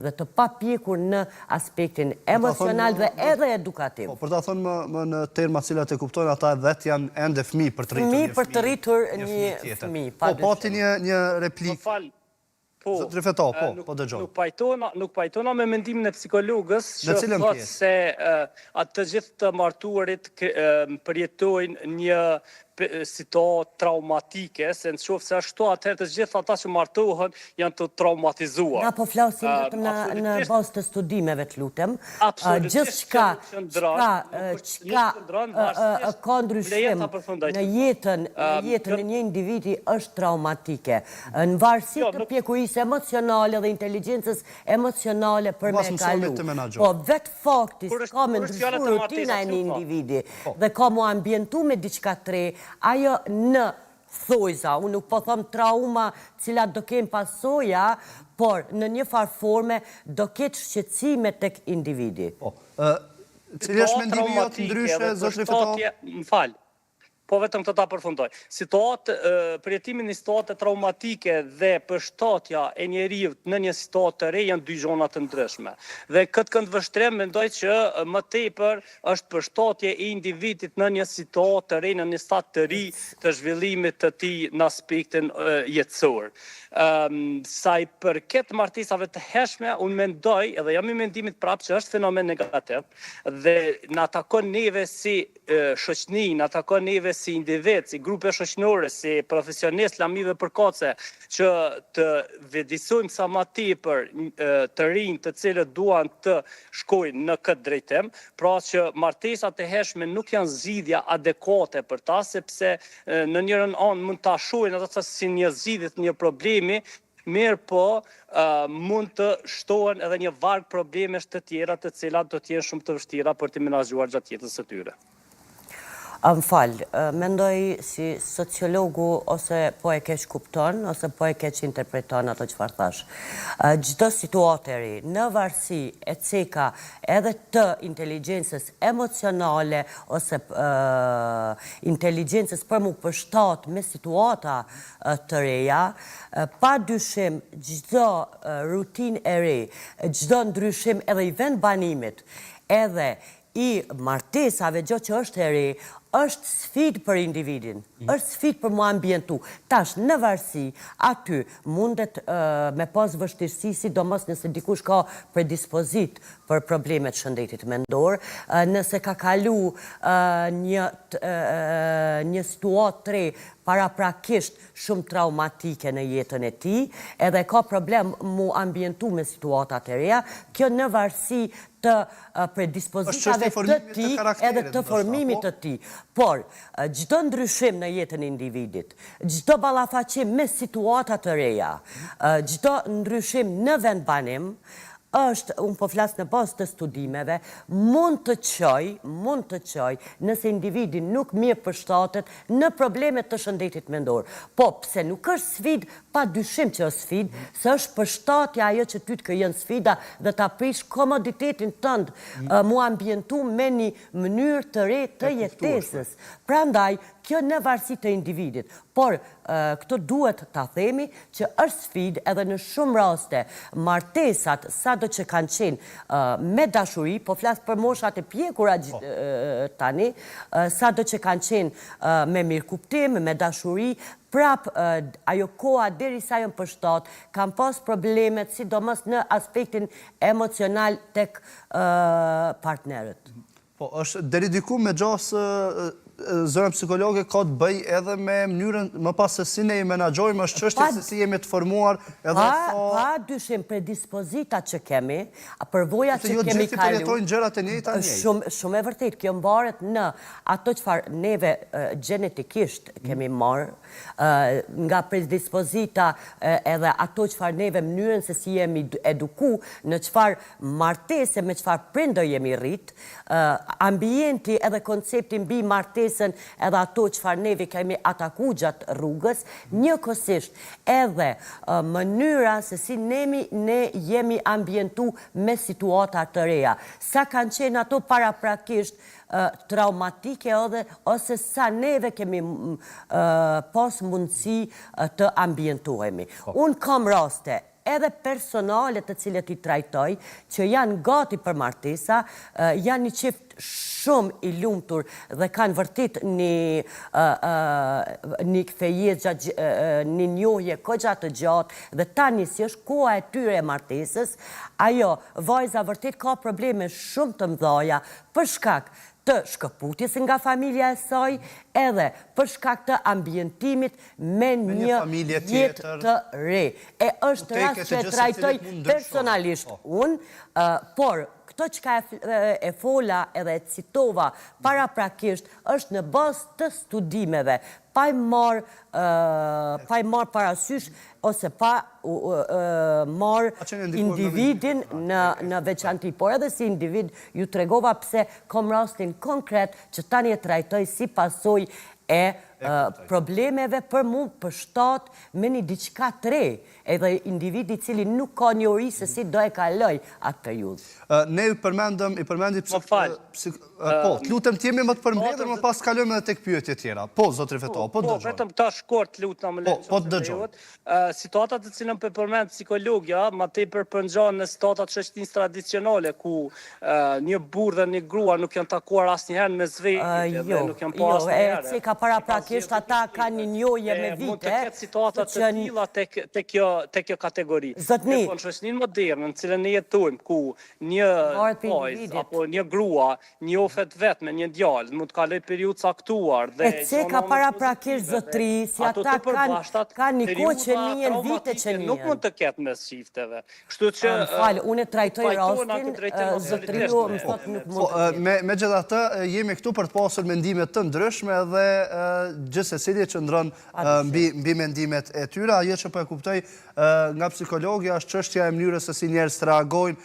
dhe të papjekur në aspektin emocional dhe edhe edukativ. Për ta thonë më në terma cilat e kuptojnë, ata vetë janë ende fëmijë për të rritur një fëmijë. Fëmijë për të rritur një fëmijë. Po, pati një replikë. Zot Rifetau, po dëgjoj. Nuk pajtona me mendimin e psikologës që thotë se atë gjithë të martuarit përjetojnë një situatë traumatike, se në qoftë se ashtu atëherë të gjithë ata që martohen janë të traumatizuar. Na po flasim vetëm në bazë të studimeve, të lutem. Gjithçka ka ndryshim në jetën e një individi është traumatike. Në varësi të pjekurisë emocionale dhe inteligjencës emocionale për me kalu. Po vetë fakti ka me ndryshu rutina e një individi dhe ka mu ambientu me diçka tre, ajo në thojza, unë nuk po thom trauma cilat do kemë pasoja, por në një farë forme do ketë shqetësime tek individi. Cili është mendimi jotë ndryshe, zot Rifetau? Më falë. Po vetëm të ta përfundoj. Përjetimin një situatë traumatike dhe përshtatja e njerijut në një situatë të re janë dy gjona të ndryshme. Dhe këtë këndvështrim mendoj që më tepër është përshtatje e individit në një situatë të re, në një stat të ri të zhvillimit të tij në aspektin jetësor. Sa i përket martesave të hershme, unë mendoj, edhe jam i mendimit prapë që është fenomen negativ dhe na takon neve si shoqëni, na takon neve si individ, si grupe shoqënore, si profesionistë, lamive përkatëse, që të vëdisojmë sa ma tepër të rinj të cilët duan të shkojnë në këtë drejtim, pra që martesat e hershme nuk janë zgjidhja adekuate për ta, sepse në njërin anë mund ta shohin ata si një zgjidhje të një problemi, mirë po mund të shtohen edhe një varg problemesh të tjera të cilat do të jenë shumë të vështira për të menaxhuar gjatë jetës së tyre. Më falë, mendoj si sociologu ose po e keq kupton, ose po e keq interpreton ato çfarë thash. Çdo situatë e ri, në varësi e ceka edhe të inteligjencës emocionale ose inteligjencës për mu përshtat me situata të reja, pa dyshim çdo rutinë e re, çdo ndryshim edhe i vend banimit, edhe i martesave, gjë që është e re, është sfid për individin, është sfid për mu ambientu. Tash, në varësi, aty mundet me pas vështirësi, sidomos nëse dikush ka predispozit për problemet shëndetit mendor, nëse ka kalu një situatë tre paraprakisht shumë traumatike në jetën e tij, edhe ka problem mu ambientu me situatat e reja, kjo në varësi të predispozitave të tij edhe të formimit të tij. Por, çdo ndryshim në jetën e individit, çdo ballafaqim me situata të reja, çdo ndryshim në vendbanim, është, unë po flas në bazë të studimeve, mund të çoj, nëse individi nuk mirë përshtatet në problemet të shëndetit mendor. Po, pse nuk është sfid, pa dyshim që është sfid, se është përshtatja ajo që ty të krijon sfida dhe ta prish komoditetin tënd, mu ambientu me një mënyrë të re të jetesës. Prandaj, kjo në varësi të individit. Por, këto duhet ta themi që është sfid edhe në shumë raste martesat sado që kanë qenë me dashuri, po flas për moshat e pjekura tani, sado që kanë qenë me mirëkuptim, me dashuri, prap ajo koha derisa janë përshtat, kanë pas problemet sidomos në aspektin emocional tek partnerët. Po, është deri diku me gjasë zëra psikologe ka të bëj edhe me mënyrën më pas se si ne i menaxhojmë, është çështje se si jemi të formuar edhe pa dyshim predispozita që kemi, përvojat që kemi kaluar. Përjetojnë gjërat e njëjta njëjtë. Shumë e vërtet, kjo mbaret në ato çfarë neve gjenetikisht kemi marrë, nga predispozita edhe ato çfarë neve mënyrën se si jemi eduku, në çfarë martese me çfarë prindër jemi rrit, ambienti edhe koncepti mbi martesën edhe ato çfarë neve kemi ataku gjatë rrugës, njëkohësisht edhe mënyra se si ne jemi ambientu me situata të reja. Sa kanë qenë ato paraprakisht traumatike ose sa neve kemi pas mundësi të ambientuhemi. Unë kam raste edhe personale të cilët i trajtoj, që janë gati për martesa, janë një qift shumë i lumtur dhe kanë vërtit një kthejjes, një njohje kogja të gjatë dhe tani si është koha e tyre e martesës, ajo, vajza vërtit ka probleme shumë të mdhaja për shkak të shkëputjes nga familja e saj, edhe për shkak të ambientimit me një jetë të re. E është rast që e trajtoj personalisht unë, por këto që e fola edhe e citova para prakisht është në bazë të studimeve, pa i marë parasysh ose pa marë individin në veçanti. Por edhe si individ ju tregova pse kom rastin konkret që tani e trajtoj si pasoj e problemeve për mu përshtat me një diçka të re, edhe individi cili nuk ka një ori se si do e kaloj atë periudhë. Ne i përmendim po, të lutem t'jemi më të përmbledhur, më pas kalojmë edhe tek pyetje tjera. Po, zotri Fetova, po dëgjoj. Po, vetëm këta shkurt lutem më lejoni. Po, dëgjoj. Situatat të cilën për përmend psikologja, ma tepër përngjan në situatat shoqërisë tradicionale ku një burrë dhe një grua nuk janë takuar asnjëherë me zvetë dhe nuk janë pas asnjëherë. Jo, ka paraprakisht ata kanë një njohje me vite. Mund të ketë situatat të tilla tek kjo kategori. Zotni. Në shoqërinë moderne në cilën ne jetojmë ku një vajzë apo një grua njofet vetë me një djalë, mund të kaloj periudhë caktuar dhe se ka paraprakisht zotri, si ata kanë një kohë që njën vite që njën. Nuk mund të ketë mes shifteve. Kështu që falë, unë e trajtoj rastin, zotriu më thot nuk mund të ketë. Me gjithatë, jemi këtu për të pasur mendimet të ndryshme dhe gjithsesi që ndron mbi mendimet e tyre. Ajo që po e kuptoj nga psikologja është çështja e mënyrës se si njerëz reagojnë